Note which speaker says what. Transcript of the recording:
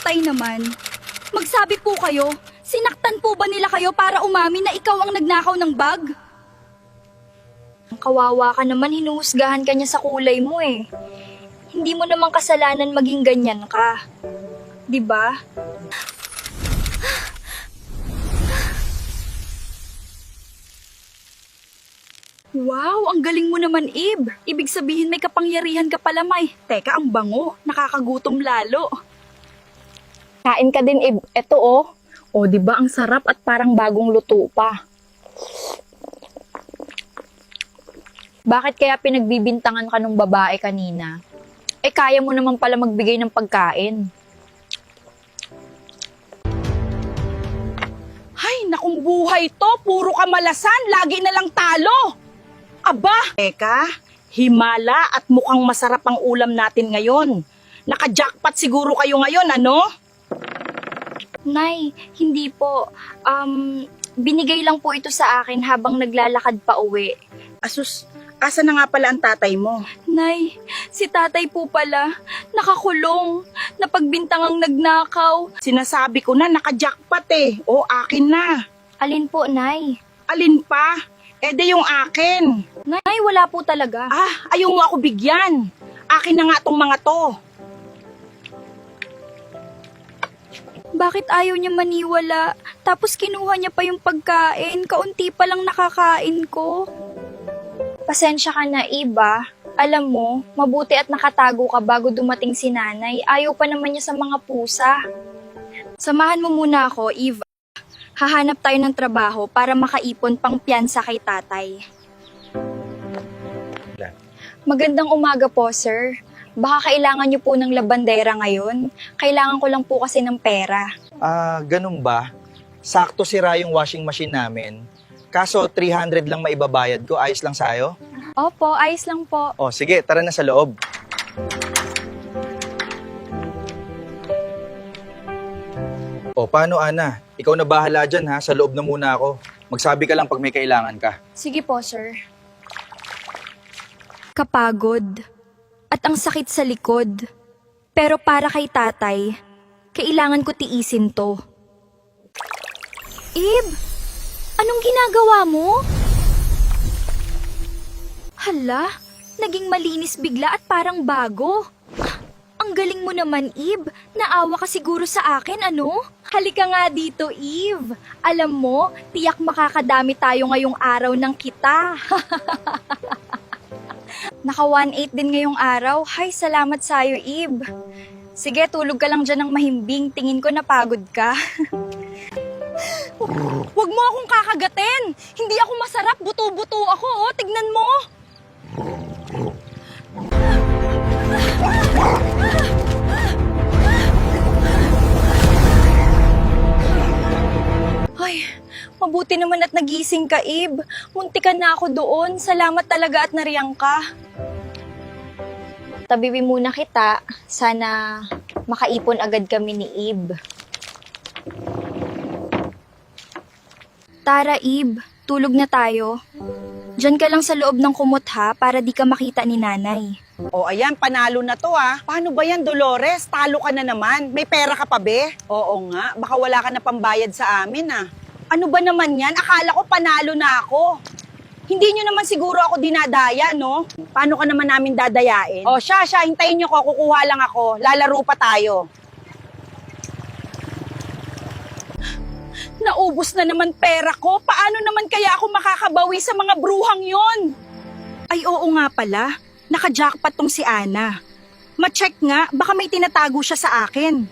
Speaker 1: tatay naman. Magsabi po kayo, sinaktan po ba nila kayo para umamin na ikaw ang nagnakaw ng bag?
Speaker 2: Kawawa ka naman, hinuhusgahan ka niya sa kulay mo eh. Hindi mo naman kasalanan maging ganyan ka. 'Di ba?
Speaker 1: Wow, ang galing mo naman, Ib. Ibig sabihin may kapangyarihan ka pala, May. Teka, ang bango. Nakakagutom lalo.
Speaker 2: Kain ka din, Ib. Eto oh. O, 'di ba ang sarap at parang bagong luto pa. Bakit kaya pinagbibintangan ka nung babae kanina? Eh kaya mo naman pala magbigay ng pagkain.
Speaker 1: Ay, nakong buhay to. Puro kamalasan. Lagi na lang talo. Aba! Teka, himala at mukhang masarap ang ulam natin ngayon. Naka-jackpot siguro kayo ngayon, ano?
Speaker 2: Nay, hindi po. Binigay lang po ito sa akin habang naglalakad pa uwi.
Speaker 3: Asus, asa na nga pala ang tatay mo?
Speaker 1: Nay, si tatay po pala, nakakulong, napagbintangang nagnakaw.
Speaker 3: Sinasabi ko na naka-jackpot eh. O, akin na.
Speaker 2: Alin po, Nay?
Speaker 3: Alin pa? Eh de yung akin.
Speaker 2: Nay, wala po talaga.
Speaker 3: Ayaw mo ako bigyan. Akin na nga tong mga to.
Speaker 1: Bakit ayaw niya maniwala? Tapos kinuha niya pa yung pagkain. Kaunti pa lang nakakain ko.
Speaker 2: Pasensya ka na, Iba. Alam mo, mabuti at nakatago ka bago dumating si nanay. Ayaw pa naman niya sa mga pusa.
Speaker 1: Samahan mo muna ako, Eve. Hahanap tayo ng trabaho para makaipon pang piyansa kay tatay.
Speaker 2: Magandang umaga po, sir. Baka kailangan niyo po ng labandera ngayon. Kailangan ko lang po kasi ng pera.
Speaker 4: Ganun ba? Sakto sira yung washing machine namin. Kaso 300 lang maibabayad ko, ayos lang sa'yo?
Speaker 2: Opo, ayos lang po.
Speaker 4: O sige, tara na sa loob. O paano Ana? Ikaw na bahala dyan ha, sa loob na muna ako. Magsabi ka lang pag may kailangan ka.
Speaker 2: Sige po, sir.
Speaker 1: Kapagod. At ang sakit sa likod. Pero para kay tatay, kailangan ko tiisin to. Ib, anong ginagawa mo? Hala, naging malinis bigla at parang bago. Ang galing mo naman, Ib. Naawa ka siguro sa akin, ano? Halika nga dito, Eve. Alam mo, tiyak makakadami tayo ngayong araw ng kita.
Speaker 2: Naka 1.8 din ngayong araw. Hay, salamat sa'yo, Ib. Sige, tulog ka lang dyan ng mahimbing. Tingin ko napagod ka.
Speaker 1: Huwag mo akong kakagatin. Hindi ako masarap. Buto-buto ako, oh. Tignan mo.
Speaker 2: Ay, mabuti naman at nagising ka, Ib. Muntikan na ako doon. Salamat talaga at nariyang ka. Tabibi muna kita. Sana makaipon agad kami ni Ib.
Speaker 1: Tara, Ib. Tulog na tayo. Diyan ka lang sa loob ng kumot ha, para di ka makita ni nanay.
Speaker 3: O ayan, panalo na to Paano ba yan, Dolores? Talo ka na naman. May pera ka pa be? Oo nga, baka wala ka na pambayad sa amin Ano ba naman yan? Akala ko panalo na ako. Hindi nyo naman siguro ako dinadaya, no? Paano ka naman namin dadayain? O siya, hintayin nyo ko, kukuha lang ako. Lalaro pa tayo. Naubos na naman pera ko. Paano naman kaya ako makakabawi sa mga bruhang yon? Ay oo nga pala. Naka-jackpot tong si Ana. Ma-check nga, baka may tinatago siya sa akin.